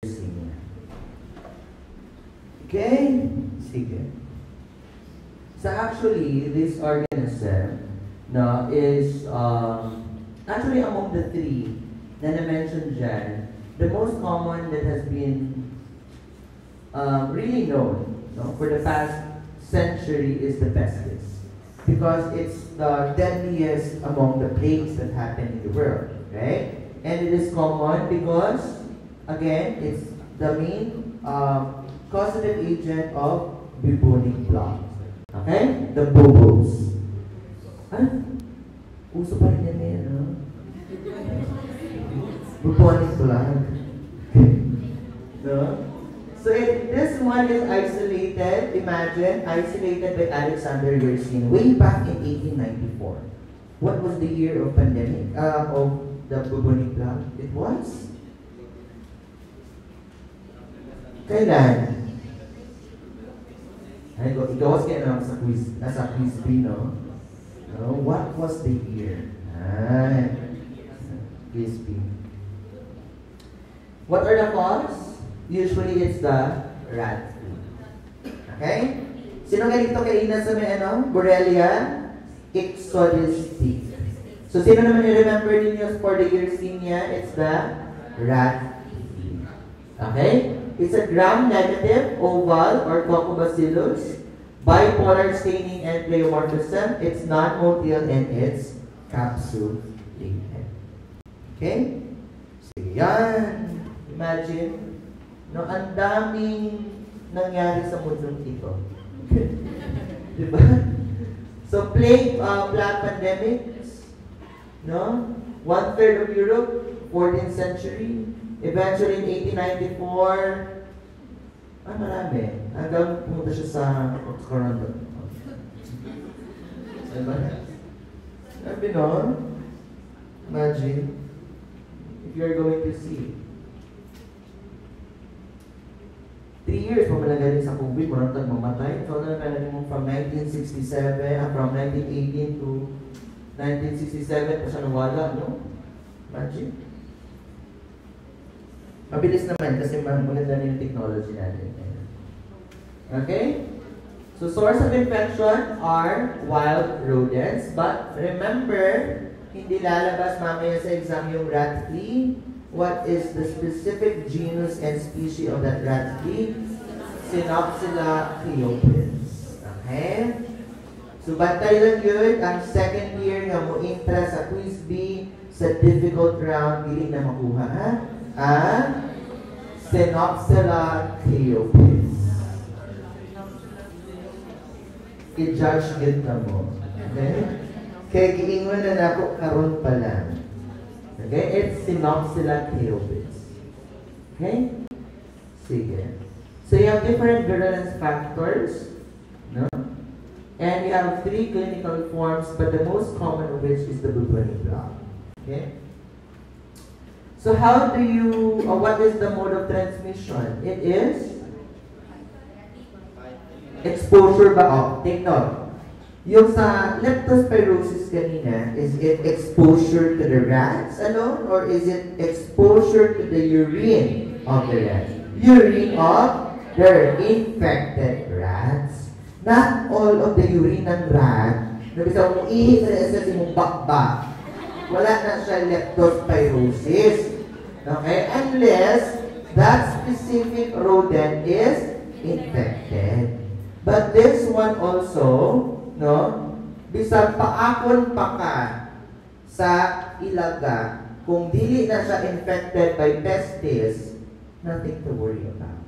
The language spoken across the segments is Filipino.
Yersinia. Okay? Sige. So actually, this organism is actually among the three na na-mention dyan, the most common that has been really known for the past century is the pestis. Because it's the deadliest among the plagues that happen in the world, right? And it is common because, again, it's the main causative agent of bubonic plague. Okay? The bubbles. Ano? Uso pa rin yan eh, no? Bubonic plague. No? So this one is isolated, imagine, isolated by Alexander Yersin way back in 1894. What was the year of pandemic, of the bubonic plague? It was? Kailan? Ay, ikaw was kaya naman sa quiz, nasa quiz B, no? What was the year? Quiz B. What are the cause? Usually it's the rat flu. Okay? Sino ganito kaina sa may Borrelia ixodistic. So sino naman i-remember ninyo for the Yersinia? It's the rat flu. Okay? It's a gram-negative oval or Coccobacillus, bipolar staining and pleomorphism. It's non-motile and it's capsulated. Okay? So yan. Imagine. No, ang daming nangyari sa mundong ito. Diba? So, plague pandemics, no? 1/3 of Europe, 14th century. Eventually, in 1894, marami. Hanggang pumunta siya sa Corona. Diba? Sabi, no? Imagine, if you're going to see 3 years pa malagaling sa COVID, marang mamatay. So, ano na mo from 1967, from 1918 to 1967 pa siya nawala, no? Imagine. Mabilis naman kasi maganda na yung technology natin. Okay? So, source of infection are wild rodents. But remember, hindi lalabas mamaya sa exam yung rat flea. What is the specific genus and species of that rat flea? Synopsilla cleopis. Okay? So, bantay lang yun. Ang second year nga mo intra sa quiz B sa difficult round, hindi na makuha, ha? Synopsilla cleopis. I-judge yun na mo. Okay? Kaya giingon na ako karon pa lang. Okay? It's Synopsilla cleopis. Okay? Sige. So you have different virulence factors, no? And you have 3 clinical forms, but the most common of which is the bubonic plague. Okay? So how do you, or what is the mode of transmission? It is exposure ba? Oh, take note. Yung sa leptospirosis kanina, is it exposure to the rats alone or is it exposure to the urine of the rats? Urine of the infected rats. Not all of the urine ng rat, na bisa kung ihi na isa si mong bakbak, wala na siya leptospirosis. Okay? Unless that specific rodent is infected. But this one also, no? Bisag paakon pa ka sa ilaga, kung dili na siya infected by pestis, nothing to worry about.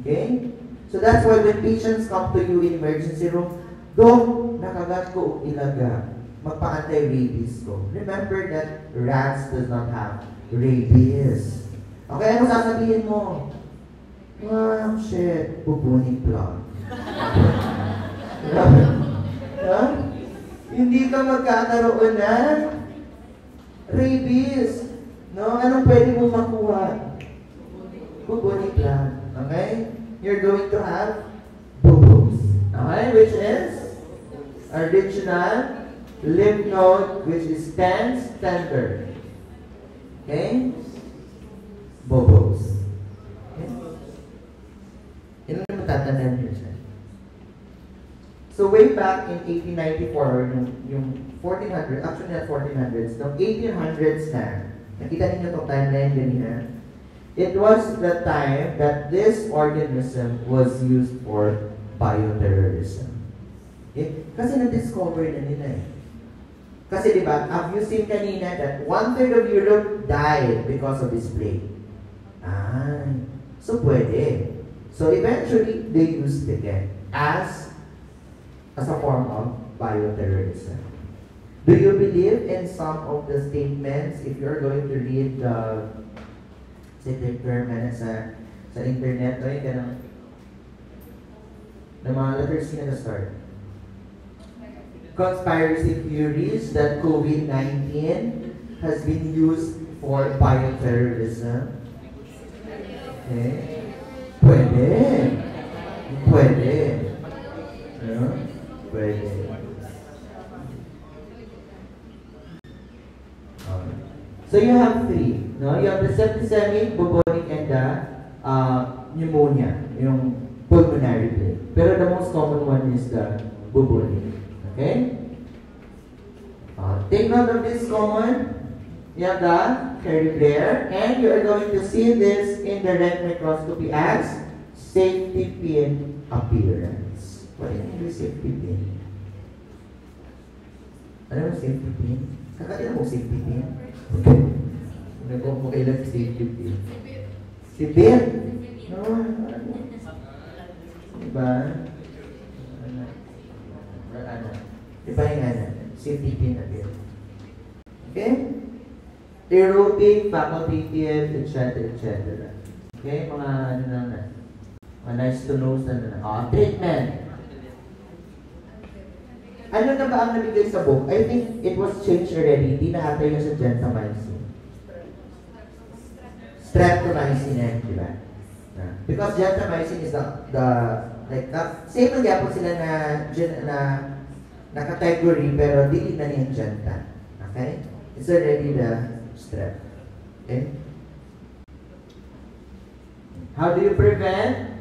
Okay? So that's why when patients come to you in emergency room, Dok, nakagat ko ilaga, magpa-anti-rabies ko. Remember that rats does not have rabies. Okay, ano sasabihin mo? Shit, bubonic plague. Huh? Hindi ka magkakaroon ng rabies. No? Anong pwede mo makuha? Bubonic plague. Okay? You're going to have bubbles. Okay? Which is original lymph node, which is tense, tender. Okay? Bubbles. Natatandaan niyo siya. So way back in 1894, yung 1400, actually not 1400s, no 1800s na, nakita niyo itong timeline ganina, it was the time that this organism was used for bioterrorism. Okay? Kasi na-discover na nila eh. Kasi diba, have you seen kanina that 1/3 of Europe died because of this plague? So pwede. So eventually, they used it again as a form of bioterrorism. Do you believe in some of the statements? If you're going to read the term sa internet, no, yung ganun, the mga letters na start. Conspiracy theories that COVID-19 has been used for bioterrorism. Okay. Pwede. Pwede. No? Pwede. Okay. So you have three. No? You have the septicemic, bubonic, and the pneumonia, yung pulmonary plague. Pero the most common one is the bubonic. Okay? Take note of this common. You have the Kerry Blair, and you are going to see this in direct microscopy as safety pin appearance. What is safety pin? Ano yung safety pin? Kakailan mo safety pin? Okay. Nagkong mo kailan safety pin? Sibir? No, ano? Diba? Ano? Diba yung ano? Safety pin appearance. Okay? Aerobic, facultative, etc. Okay, mga ano na. Mga nice to know na. Treatment. Ano na ba ang nabigay sa book? I think it was changed already. Hindi na ata yung sa gentamicin. Streptomycin, di ba? Because gentamicin is the like, same ang yapon sila na category, pero dili na niyang genta. Okay? It's already the strep. Okay? How do you prevent?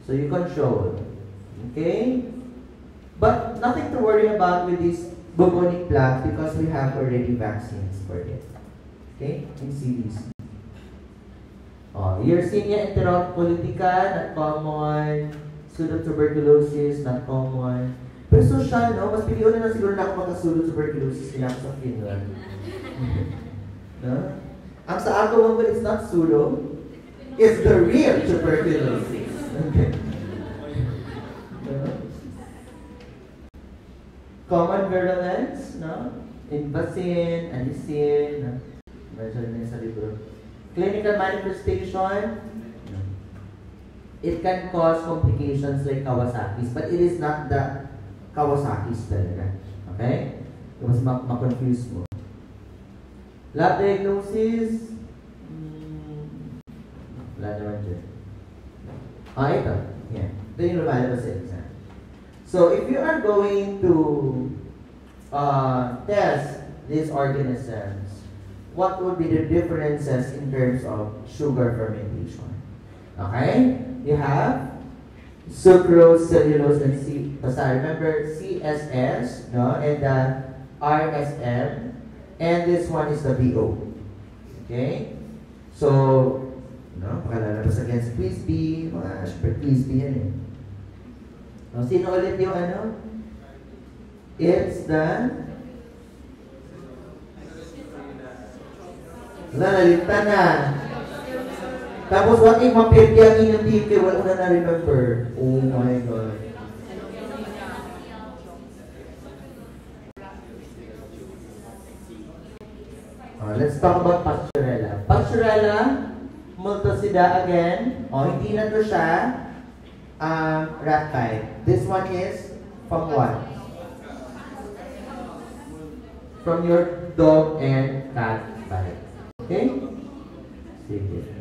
So you control. Okay? But nothing to worry about with this bubonic plague because we have already vaccines for it. Okay? In CDC. Yersinia enteropolitica, not common. Pseudotuberculosis, not common. Pero social, no? Mas piliyon na siguro na ako magka-pseudotuberculosis nila sa Finland. No? Ang sa ako, it's not pseudo. It's the real tuberculosis. Okay. No? Common virulence, no? Invacin, anicin, no? Meron na sa libro. Clinical manifestation, no. It can cause complications like Kawasaki's, but it is not the Kawasaki's talaga. Okay? Mas ma-confuse mo. Lab diagnosis, wala naman dyan. Ito. Yeah. Ito yung lumalabas sa exam. So, if you are going to test these organisms, what would be the differences in terms of sugar fermentation? Okay? You have sucrose, cellulose, and remember CSS, no? And the RSM, and this one is the BO. Okay? So, no, pakalalabas against quiz B, mga super quiz B yan eh. So, sino ulit yung ano? It's the nalita na. Tapos, what if mapirti ang inyong team kaya wala na na-remember? Oh my God. Let's talk about Pasteurella. Pasteurella multocida again. Hindi na to siya rat bite. This one is from what? From your dog and cat bite. Okay? Sige.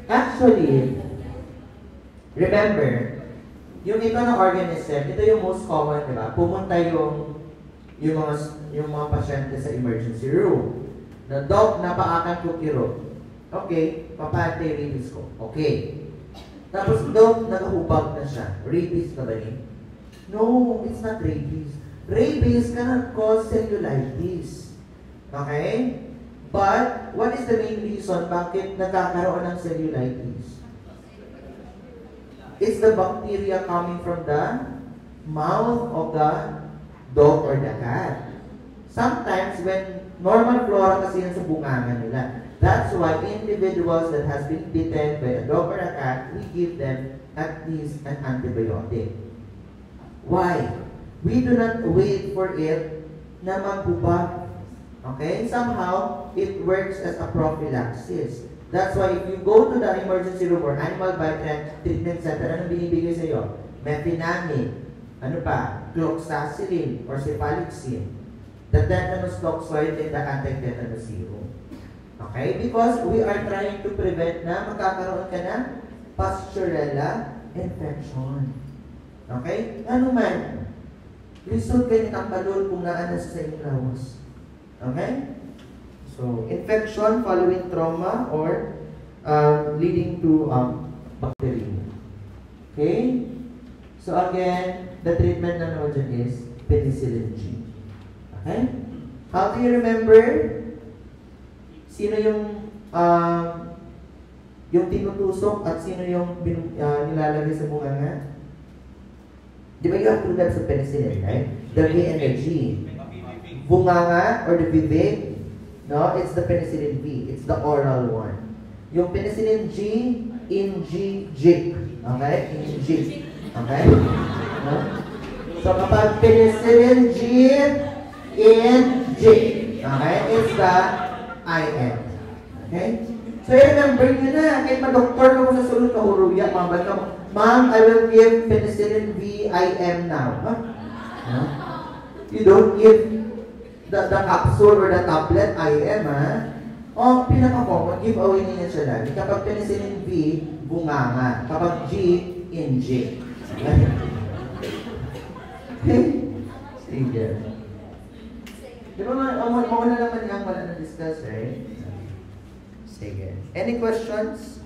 Actually, remember, yung ito ng organism, ito yung most common, di ba? Pumunta yung mga pasyente sa emergency room. The dog, napaakan ko kiro. Okay, papante rabies ko. Okay. Tapos doon, nagahubag na siya. Rabies na ba yun? No, it's not rabies. Rabies cannot cause cellulitis. Okay? But, what is the main reason bakit nagkakaroon ng cellulitis? It's the bacteria coming from the mouth of the dog or the cat. Sometimes, when normal flora kasi yan sa bunganga nila, that's why individuals that has been bitten by a dog or a cat, we give them at least an antibiotic. Why? We do not wait for it na maghubag. Okay? Somehow, it works as a prophylaxis. That's why if you go to the emergency room or animal bite treatment center, anong binibigay sa iyo? Mefenamic, ano pa? Cloxacillin or cephalexin. The tetanus toxoid and the anti-tetanus serum. Okay? Because we are trying to prevent na magkakaroon ka ng Pasteurella infection. Okay? Ano man? Lisod kayo ng palol kung naanas sa inyong lawas. Okay? So, infection following trauma or leading to bacteria. Okay? So again, the treatment na naman dyan is penicillin G. Okay? How do you remember? Sino yung tinutusok at sino yung nilalagay sa bunganga? Di ba you have to learn sa penicillin, right? The V and the G. Bunganga or the vivek? No, it's the penicillin V. It's the oral one. Yung penicillin G, in-G-J. Okay? In-G. Okay? No? So, kapag penicillin G, in-G. Okay? It's the IN. Okay? So, remember nyo na. Kahit ma-doktor ka mo sa sulod ka, huruya, mabal ka mo, Ma'am, I will give penicillin V, IM now. Huh? Huh? You don't give the capsule or the tablet, IM, ha? O, pinaka-common, give away niya siya lagi. Kapag penicillin V, bunganga. Kapag G, in-G. Okay? Sige. Di ba, na naman yung wala na-discuss, right? Sige. Any questions?